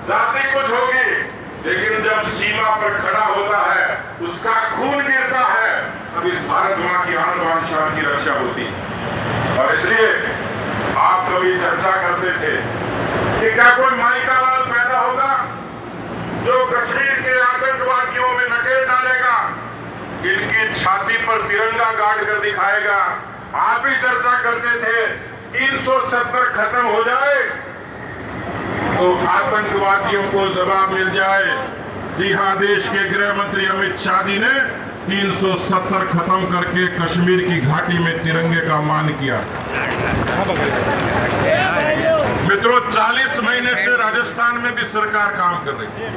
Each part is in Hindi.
जाति कुछ होगी, लेकिन जब सीमा पर खड़ा होता है, उसका खून गिरता है, तब इस भारत मां की आन बान शान की रक्षा होती है। और इसलिए आप कभी चर्चा करते थे कि क्या कोई माइका लाल पैदा होगा जो कश्मीर के आतंकवादियों में नकेल डालेगा, इनकी छाती पर तिरंगा गाड़ कर दिखाएगा। आप ही चर्चा करते थे 370 खत्म हो जाए तो आतंकवादियों को जवाब मिल जाए। जी हाँ, देश के गृह मंत्री अमित शाह जी ने 370 खत्म करके कश्मीर की घाटी में तिरंगे का मान किया। मित्रों, 40 महीने से राजस्थान में भी सरकार काम कर रही है।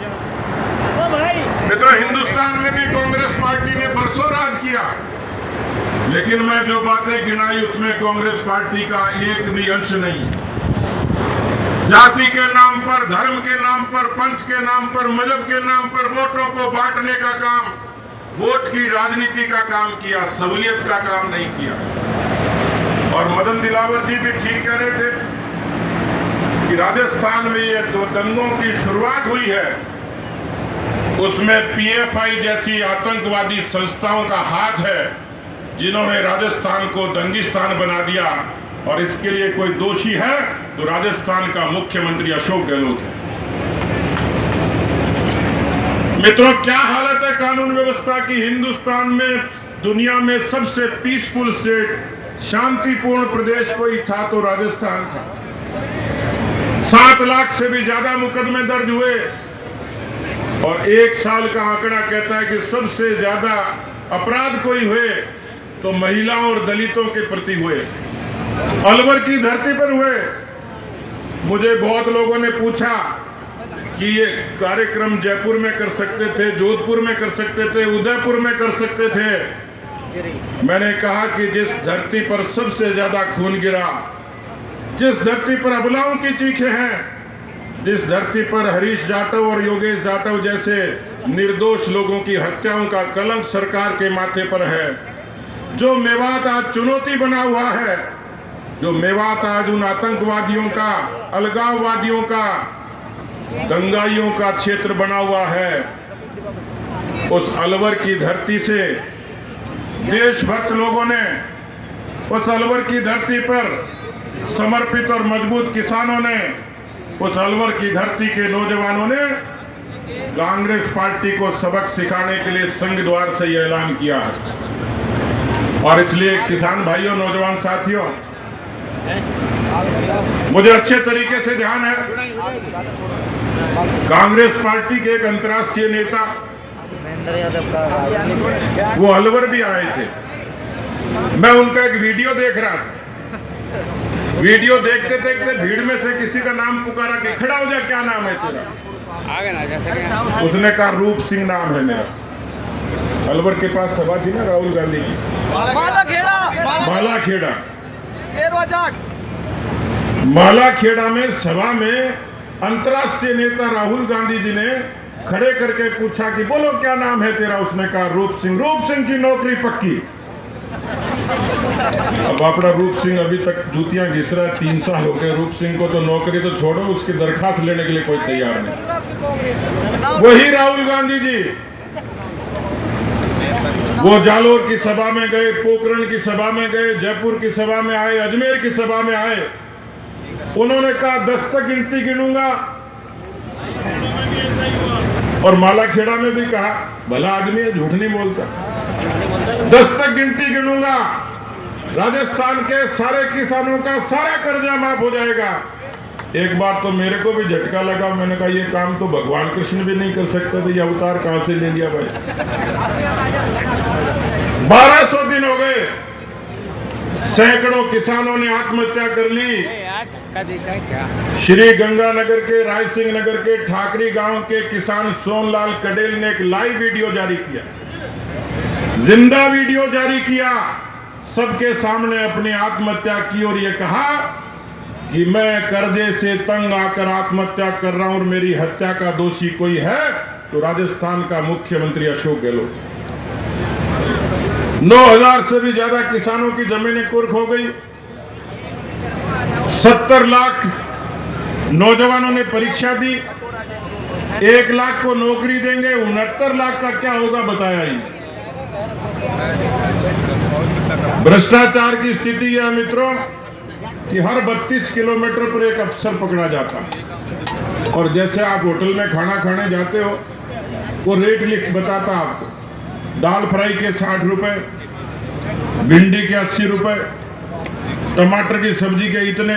मित्रों, हिंदुस्तान में भी कांग्रेस पार्टी ने बरसों राज किया, लेकिन मैं जो बातें गिनाई उसमें कांग्रेस पार्टी का एक भी अंश नहीं। जाति के नाम पर, धर्म के नाम पर, पंथ के नाम पर, मजहब के नाम पर वोटों को बांटने का काम, वोट की राजनीति का काम किया, सहूलियत का काम नहीं किया। और मदन दिलावर जी भी ठीक कह रहे थे कि राजस्थान में ये दो दंगों की शुरुआत हुई है, उसमें पीएफआई जैसी आतंकवादी संस्थाओं का हाथ है, जिन्होंने राजस्थान को दंगिस्तान बना दिया। और इसके लिए कोई दोषी है तो राजस्थान का मुख्यमंत्री अशोक गहलोत है। मित्रों, क्या हालत है कानून व्यवस्था की हिंदुस्तान में। दुनिया में सबसे पीसफुल स्टेट, शांतिपूर्ण प्रदेश कोई था तो राजस्थान था। 7 लाख से भी ज्यादा मुकदमे दर्ज हुए और 1 साल का आंकड़ा कहता है कि सबसे ज्यादा अपराध कोई हुए तो महिलाओं और दलितों के प्रति हुए, अलवर की धरती पर हुए। मुझे बहुत लोगों ने पूछा कि ये कार्यक्रम जयपुर में कर सकते थे, जोधपुर में कर सकते थे, उदयपुर में कर सकते थे। मैंने कहा कि जिस धरती पर सबसे ज्यादा खून गिरा, जिस धरती पर अबलाओं की चीखें हैं, जिस धरती पर हरीश जाटव और योगेश जाटव जैसे निर्दोष लोगों की हत्याओं का कलंक सरकार के माथे पर है, जो मेवात आज चुनौती बना हुआ है, जो मेवात आज उन आतंकवादियों का, अलगाववादियों का, दंगाइयों का क्षेत्र बना हुआ है, उस अलवर की धरती से देशभक्त लोगों ने, उस अलवर की धरती पर समर्पित और मजबूत किसानों ने, उस अलवर की धरती के नौजवानों ने कांग्रेस पार्टी को सबक सिखाने के लिए संघ द्वार से यह ऐलान किया है। और इसलिए किसान भाइयों, नौजवान साथियों, मुझे अच्छे तरीके से ध्यान है, कांग्रेस पार्टी के एक अंतर्राष्ट्रीय नेता वो अलवर भी आए थे। मैं उनका एक वीडियो देख रहा था। वीडियो देखते देखते भीड़ में से किसी का नाम पुकारा कि खड़ा हो जा, क्या नाम है तेरा? उसने कहा रूप सिंह नाम है मेरा। अलवर के पास सभा थी ना राहुल गांधी की, मालाखेड़ा में सभा में अंतर्राष्ट्रीय नेता राहुल गांधी जी ने खड़े करके पूछा कि बोलो क्या नाम है तेरा? उसने कहा रूप सिंह। रूप सिंह की नौकरी पक्की। अब अपना रूप सिंह अभी तक जूतियां घिस रहा है, 3 साल हो गए। रूप सिंह को तो नौकरी तो छोड़ो, उसकी दरखास्त लेने के लिए कोई तैयार नहीं। वही राहुल गांधी जी वो जालोर की सभा में गए, पोखरण की सभा में गए, जयपुर की सभा में आए, अजमेर की सभा में आए। उन्होंने कहा 10 तक गिनती गिनूंगा। और मालाखेड़ा में भी कहा, भला आदमी है, झूठ नहीं बोलता, 10 तक गिनती गिनूंगा, राजस्थान के सारे किसानों का सारा कर्जा माफ हो जाएगा। एक बार तो मेरे को भी झटका लगा। मैंने कहा ये काम तो भगवान कृष्ण भी नहीं कर सकते थे, ये अवतार कहां से ले लिया भाई? 1200 दिन हो गए, सैकड़ों किसानों ने आत्महत्या कर ली। श्री गंगानगर के, रायसिंह नगर के, ठाकरी गांव के किसान सोनलाल कडेल ने एक लाइव वीडियो जारी किया, जिंदा वीडियो जारी किया, सबके सामने अपनी आत्महत्या की और ये कहा कि मैं कर्जे से तंग आकर आत्महत्या कर रहा हूं और मेरी हत्या का दोषी कोई है तो राजस्थान का मुख्यमंत्री अशोक गहलोत। 9000 से भी ज्यादा किसानों की जमीनें कुर्क हो गई। 70 लाख नौजवानों ने परीक्षा दी। 1 लाख को नौकरी देंगे, 69 लाख का क्या होगा बताया ही। भ्रष्टाचार की स्थिति यह मित्रों कि हर 32 किलोमीटर पर एक अफसर पकड़ा जाता, और जैसे आप होटल में खाना खाने जाते हो वो रेट लिख बताता आपको, दाल फ्राई के 60 रुपए, भिंडी के 80 रुपए, टमाटर की सब्जी के इतने,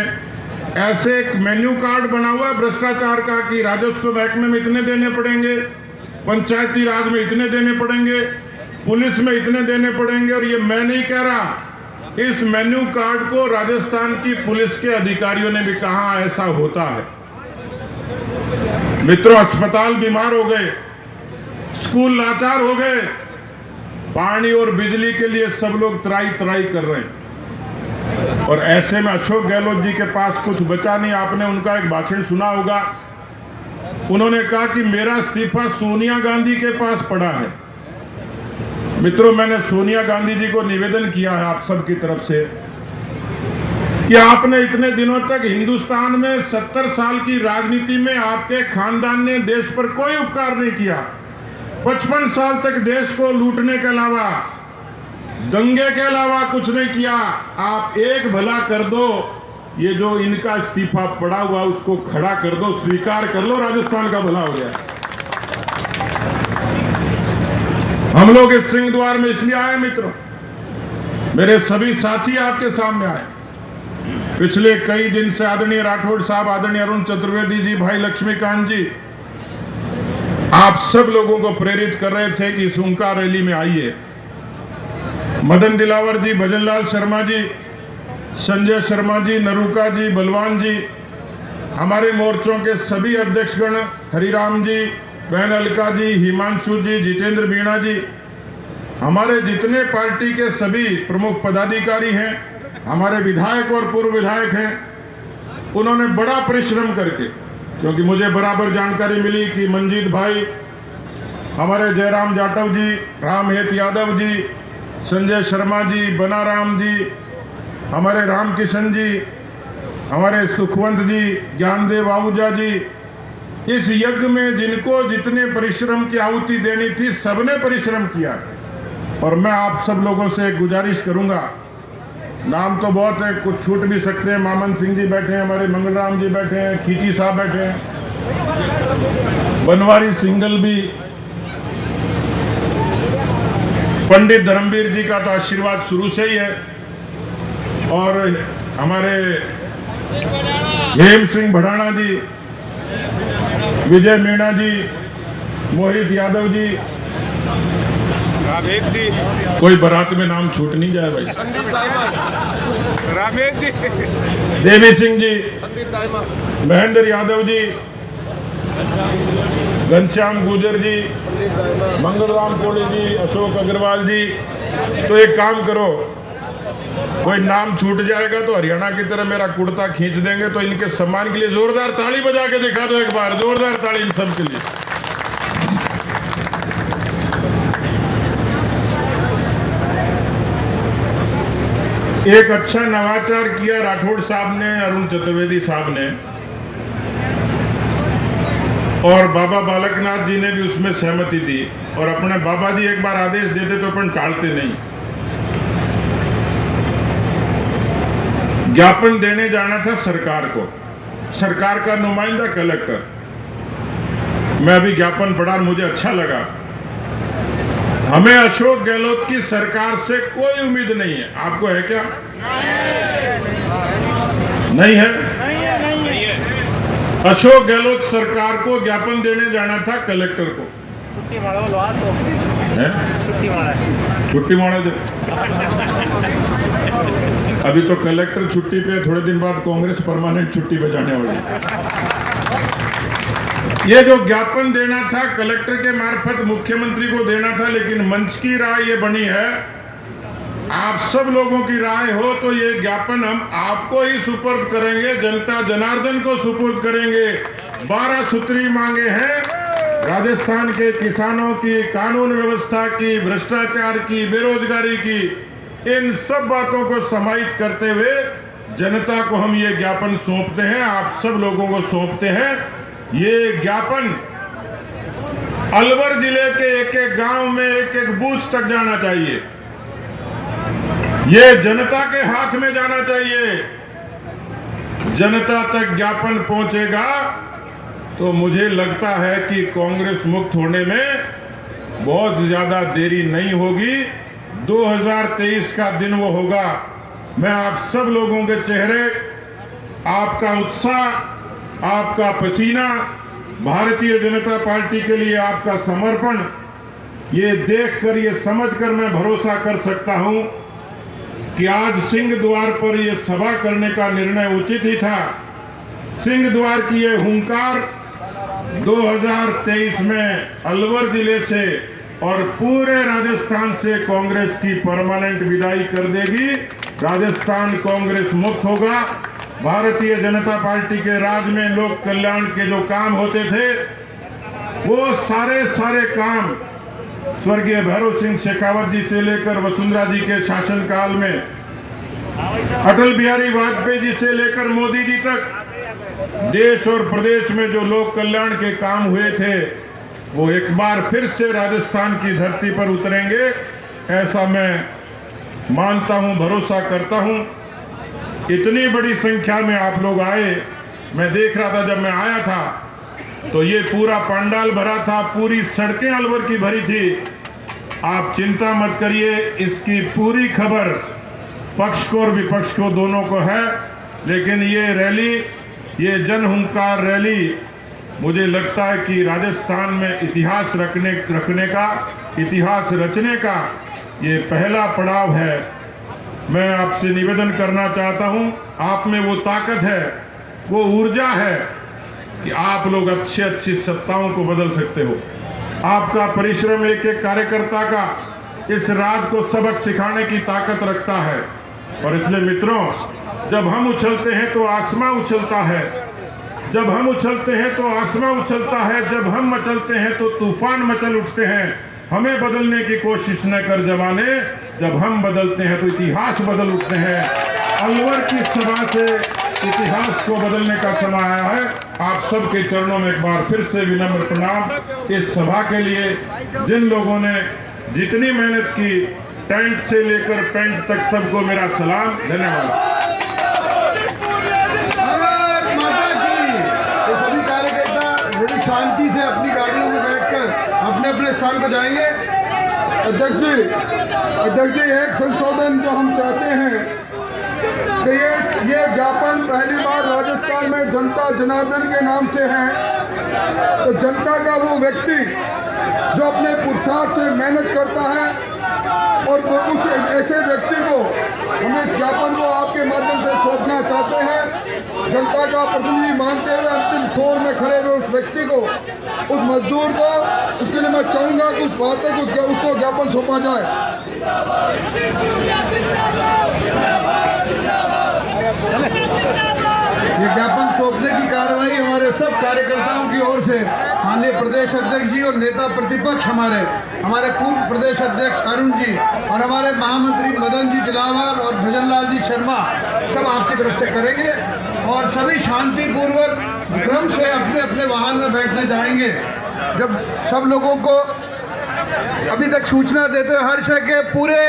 ऐसे एक मेन्यू कार्ड बना हुआ है भ्रष्टाचार का कि राजस्व महकमे में इतने देने पड़ेंगे, पंचायती राज में इतने देने पड़ेंगे, पुलिस में इतने देने पड़ेंगे। और ये मैं नहीं कह रहा, इस मेन्यू कार्ड को राजस्थान की पुलिस के अधिकारियों ने भी कहा ऐसा होता है। मित्रों, अस्पताल बीमार हो गए, स्कूल लाचार हो गए, पानी और बिजली के लिए सब लोग त्राई त्राई कर रहे हैं, और ऐसे में अशोक गहलोत जी के पास कुछ बचा नहीं। आपने उनका एक भाषण सुना होगा, उन्होंने कहा कि मेरा इस्तीफा सोनिया गांधी के पास पड़ा है। मित्रों, मैंने सोनिया गांधी जी को निवेदन किया है आप सब की तरफ से कि आपने इतने दिनों तक हिंदुस्तान में 70 साल की राजनीति में आपके खानदान ने देश पर कोई उपकार नहीं किया, 55 साल तक देश को लूटने के अलावा, दंगे के अलावा कुछ नहीं किया। आप एक भला कर दो, ये जो इनका इस्तीफा पड़ा हुआ उसको खड़ा कर दो, स्वीकार कर लो, राजस्थान का भला हो जाए। हम लोग इस सिंह द्वार में इसलिए आए मित्रों, मेरे सभी साथी आपके सामने आए। पिछले कई दिन से आदरणीय राठौड़ साहब, आदरणीय अरुण चतुर्वेदी जी, भाई लक्ष्मीकांत जी, आप सब लोगों को प्रेरित कर रहे थे कि इस ओंकार रैली में आइए। मदन दिलावर जी, भजनलाल शर्मा जी, संजय शर्मा जी, नरूका जी, बलवान जी, हमारे मोर्चों के सभी अध्यक्षगण, हरिराम जी, बहन अलका जी, हिमांशु जी, जितेंद्र मीणा जी, हमारे जितने पार्टी के सभी प्रमुख पदाधिकारी हैं, हमारे विधायक और पूर्व विधायक हैं, उन्होंने बड़ा परिश्रम करके, क्योंकि मुझे बराबर जानकारी मिली कि मंजीत भाई, हमारे जयराम जाटव जी, रामहेत यादव जी, संजय शर्मा जी, बनाराम जी, हमारे रामकिशन जी, हमारे सुखवंत जी, ज्ञानदेव आहूजा जी, इस यज्ञ में जिनको जितने परिश्रम की आहुति देनी थी सबने परिश्रम किया। और मैं आप सब लोगों से गुजारिश करूंगा, नाम तो बहुत है, कुछ छूट भी सकते हैं, मामन सिंह जी बैठे हैं, हमारे मंगलराम जी बैठे हैं, खींची साहब बैठे हैं, बनवारी सिंगल भी, पंडित धर्मवीर जी का तो आशीर्वाद शुरू से ही है, और हमारे हेम सिंह भड़ाना जी, विजय मीणा जी, मोहित यादव जी, रामेश जी, कोई बारात में नाम छूट नहीं जाए भाई, रामेश जी, देवी सिंह जी, महेंद्र यादव जी, घनश्याम गुजर जी, मंगलराम कोली जी, अशोक अग्रवाल जी। तो एक काम करो, कोई नाम छूट जाएगा तो हरियाणा की तरह मेरा कुर्ता खींच देंगे, तो इनके सम्मान के लिए जोरदार ताली बजा के दिखा दो एक बार, जोरदार ताली इन सब के लिए। एक अच्छा नवाचार किया राठौड़ साहब ने, अरुण चतुर्वेदी साहब ने, और बाबा बालकनाथ जी ने भी उसमें सहमति दी, और अपने बाबा जी एक बार आदेश देते तो अपन टालते नहीं। ज्ञापन देने जाना था सरकार को, सरकार का नुमाइंदा कलेक्टर, मैं अभी ज्ञापन पढ़ा, मुझे अच्छा लगा। हमें अशोक गहलोत की सरकार से कोई उम्मीद नहीं है। आपको है क्या? नहीं है। अशोक गहलोत सरकार को ज्ञापन देने जाना था कलेक्टर को। छुट्टी मारा दे। अभी तो कलेक्टर छुट्टी पे, थोड़े दिन बाद कांग्रेस परमानेंट छुट्टी बजाने वाली। ये जो ज्ञापन देना था कलेक्टर के मार्फत मुख्यमंत्री को देना था, लेकिन मंच की राय ये बनी है, आप सब लोगों की राय हो तो ये ज्ञापन हम आपको ही सुपुर्द करेंगे, जनता जनार्दन को सुपुर्द करेंगे। 12 सूत्री मांगे हैं राजस्थान के किसानों की, कानून व्यवस्था की, भ्रष्टाचार की, बेरोजगारी की, इन सब बातों को समाहित करते हुए जनता को हम ये ज्ञापन सौंपते हैं, आप सब लोगों को सौंपते हैं। ये ज्ञापन अलवर जिले के एक एक गांव में एक एक बूथ तक जाना चाहिए। ये जनता के हाथ में जाना चाहिए। जनता तक ज्ञापन पहुंचेगा तो मुझे लगता है कि कांग्रेस मुक्त होने में बहुत ज्यादा देरी नहीं होगी। 2023 का दिन वो होगा। मैं आप सब लोगों के चेहरे, आपका उत्साह, आपका पसीना, भारतीय जनता पार्टी के लिए आपका समर्पण, ये देखकर, ये समझकर मैं भरोसा कर सकता हूं कि आज सिंह द्वार पर ये सभा करने का निर्णय उचित ही था। सिंह द्वार की ये हुंकार 2023 में अलवर जिले से और पूरे राजस्थान से कांग्रेस की परमानेंट विदाई कर देगी। राजस्थान कांग्रेस मुक्त होगा। भारतीय जनता पार्टी के राज में लोक कल्याण के जो काम होते थे, वो सारे काम स्वर्गीय भैरव सिंह शेखावत जी से लेकर वसुंधरा जी के शासनकाल में, अटल बिहारी वाजपेयी जी से लेकर मोदी जी तक देश और प्रदेश में जो लोक कल्याण के काम हुए थे, वो एक बार फिर से राजस्थान की धरती पर उतरेंगे, ऐसा मैं मानता हूं, भरोसा करता हूं। इतनी बड़ी संख्या में आप लोग आए। मैं देख रहा था, जब मैं आया था तो ये पूरा पंडाल भरा था, पूरी सड़कें अलवर की भरी थी। आप चिंता मत करिए, इसकी पूरी खबर पक्ष को और विपक्ष को दोनों को है। लेकिन ये रैली, ये जनहुंकार रैली, मुझे लगता है कि राजस्थान में इतिहास रखने का, इतिहास रचने का ये पहला पड़ाव है। मैं आपसे निवेदन करना चाहता हूं, आप में वो ताकत है, वो ऊर्जा है कि आप लोग अच्छी सत्ताओं को बदल सकते हो। आपका परिश्रम एक एक कार्यकर्ता का इस राज को सबक सिखाने की ताकत रखता है। और इसलिए मित्रों, जब हम उछलते हैं तो आसमां उछलता है, जब हम उछलते हैं तो आसमां उछलता है, जब हम मचलते हैं तो तूफान मचल उठते हैं। हमें बदलने की कोशिश न कर जमाने, जब हम बदलते हैं तो इतिहास बदल उठते हैं। अलवर की सभा से इतिहास को बदलने का समय आया है। आप सबके चरणों में एक बार फिर से विनम्र प्रणाम। इस सभा के लिए जिन लोगों ने जितनी मेहनत की, टेंट से लेकर पेंट तक, सबको मेरा सलाम, धन्यवाद। शांति से अपनी गाड़ियों में बैठकर अपने अपने स्थान पर जाएंगे। अध्यक्ष जी, एक संशोधन जो हम चाहते हैं कि ये ज्ञापन पहली बार राजस्थान में जनता जनार्दन के नाम से है। तो जनता का वो व्यक्ति जो अपने पुरुषार्थ से मेहनत करता है, और उस ऐसे व्यक्ति को हम इस ज्ञापन को आपके माध्यम से सौंपना चाहते हैं। जनता का प्रतिनिधि मानते हुए अंतिम छोर में खड़े हुए उस व्यक्ति को, उस मजदूर को, इसके लिए मैं चाहूंगा कि उस बात तक उसको ज्ञापन सौंपा जाए। ये ज्ञापन सौंपने की कार्रवाई हमारे सब कार्यकर्ताओं की ओर से माननीय प्रदेश अध्यक्ष जी और नेता प्रतिपक्ष हमारे पूर्व प्रदेश अध्यक्ष अरुण जी और हमारे महामंत्री मदन जी दिलावर और भजनलाल जी शर्मा सब आपकी तरफ से करेंगे। और सभी शांतिपूर्वक क्रम से अपने अपने वाहन में बैठने जाएंगे। जब सब लोगों को अभी तक सूचना देते हुए हर्ष है कि पूरे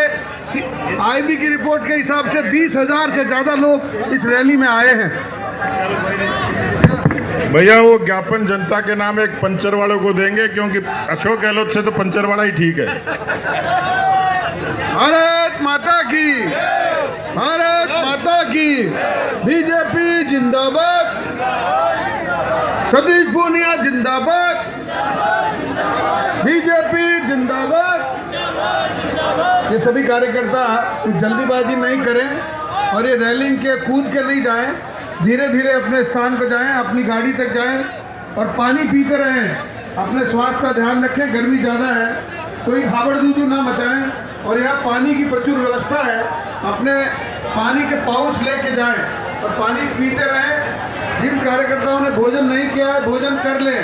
आईबी की रिपोर्ट के हिसाब से 20,000 से ज़्यादा लोग इस रैली में आए हैं। भैया, वो ज्ञापन जनता के नाम एक पंचर वालों को देंगे, क्योंकि अशोक गहलोत से तो पंचर वाला ही ठीक है। भारत माता की, भारत माता की, बीजेपी जिंदाबाद, सतीश पूनिया जिंदाबाद, बीजेपी जिंदाबाद। ये सभी कार्यकर्ता कुछ जल्दीबाजी नहीं करें और ये रैलिंग के कूद के नहीं जाएं, धीरे धीरे अपने स्थान पर जाएं, अपनी गाड़ी तक जाएं और पानी पीते रहें। अपने स्वास्थ्य का ध्यान रखें, गर्मी ज़्यादा है, कोई खाबड़ ना मचाएं। और यहाँ पानी की प्रचुर व्यवस्था है, अपने पानी के पाउच लेके जाएं और पानी पीते रहें। जिन कार्यकर्ताओं ने भोजन नहीं किया है, भोजन कर लें,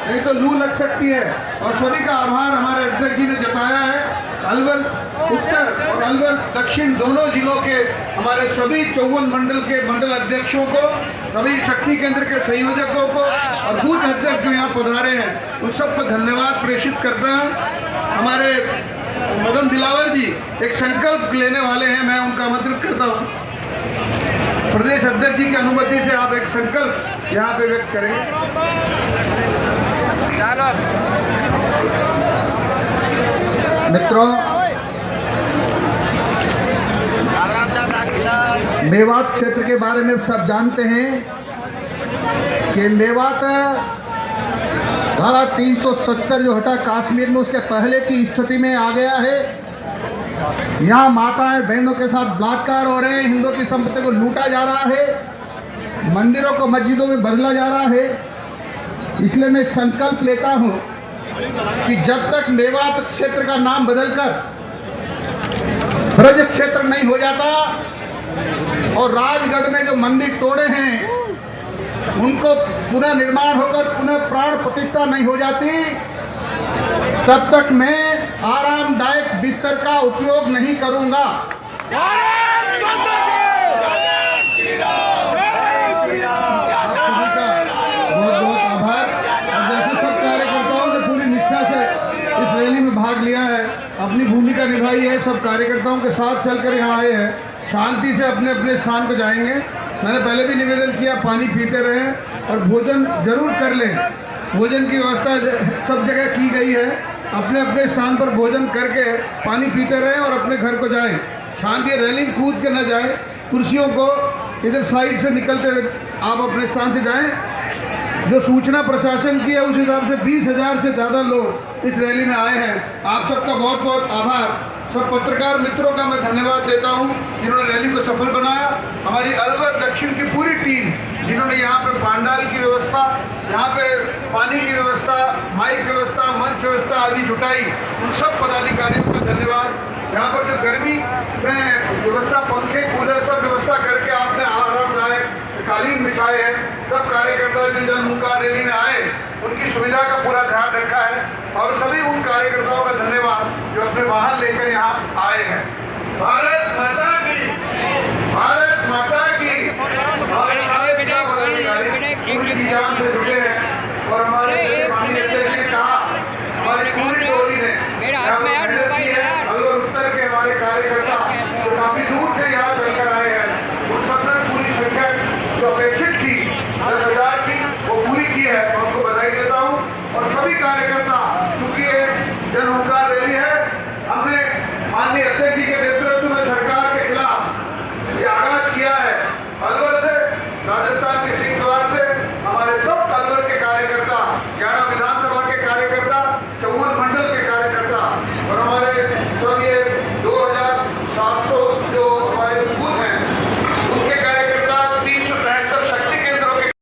नहीं तो लू लग सकती है। और सभी का आभार हमारे अध्यक्ष जी ने जताया है। अलवर उत्तर और अलवर दक्षिण दोनों जिलों के हमारे सभी 54 मंडल के मंडल अध्यक्षों को, सभी शक्ति केंद्र के संयोजकों को, और बूथ अध्यक्ष जो यहाँ पधारे हैं उन सबको धन्यवाद प्रेषित करता है। हमारे मदन दिलावर जी एक संकल्प लेने वाले हैं, मैं उनका आमंत्रित करता हूँ। प्रदेश अध्यक्ष जी की अनुमति से आप एक संकल्प यहाँ पे व्यक्त करेंगे। मित्रों, मेवात क्षेत्र के बारे में सब जानते हैं कि मेवात धारा 370 जो हटा कश्मीर में, उसके पहले की स्थिति में आ गया है। यहाँ माताएं बहनों के साथ बलात्कार हो रहे हैं, हिंदुओं की संपत्ति को लूटा जा रहा है, मंदिरों को मस्जिदों में बदला जा रहा है। इसलिए मैं संकल्प लेता हूँ कि जब तक मेवात क्षेत्र का नाम बदलकर ब्रज क्षेत्र नहीं हो जाता और राजगढ़ में जो मंदिर तोड़े हैं उनको पुनः निर्माण होकर पुनः प्राण प्रतिष्ठा नहीं हो जाती, तब तक मैं आरामदायक बिस्तर का उपयोग नहीं करूंगा। बहुत बहुत आभार। और जैसे सब कार्यकर्ताओं ने पूरी निष्ठा से इस रैली में भाग लिया है, अपनी भूमिका निभाई है, सब कार्यकर्ताओं के साथ चलकर यहाँ आए हैं, शांति से अपने अपने स्थान पर जाएंगे। मैंने पहले भी निवेदन किया, पानी पीते रहें और भोजन जरूर कर लें। भोजन की व्यवस्था सब जगह की गई है, अपने अपने स्थान पर भोजन करके पानी पीते रहें और अपने घर को जाएं। शांति रैली कूद के न जाएं, कुर्सियों को इधर साइड से निकलते हुए आप अपने स्थान से जाएं। जो सूचना प्रशासन की है उस हिसाब से 20,000 से ज़्यादा लोग इस रैली में आए हैं। आप सबका बहुत बहुत आभार। सब पत्रकार मित्रों का मैं धन्यवाद देता हूं जिन्होंने रैली को सफल बनाया। हमारी अलवर दक्षिण की पूरी टीम जिन्होंने यहाँ पे पांडाल की व्यवस्था, यहाँ पे पानी की व्यवस्था, माइक व्यवस्था, मंच व्यवस्था आदि जुटाई, उन सब पदाधिकारियों का धन्यवाद। यहाँ पर जो गर्मी में व्यवस्था, पंखे, कूलर सब व्यवस्था करके आपने आरामदायक कालीन बिछाए हैं। सब कार्यकर्ता जिन जनमुखा रैली में आए उनकी सुविधा का पूरा ध्यान रखा है और सभी उन कार्यकर्ताओं का धन्यवाद जो अपने वाहन लेकर यहाँ आए हैं। भारत माता की, भारत माता की। पूरी जान से जुटे हैं और हमारे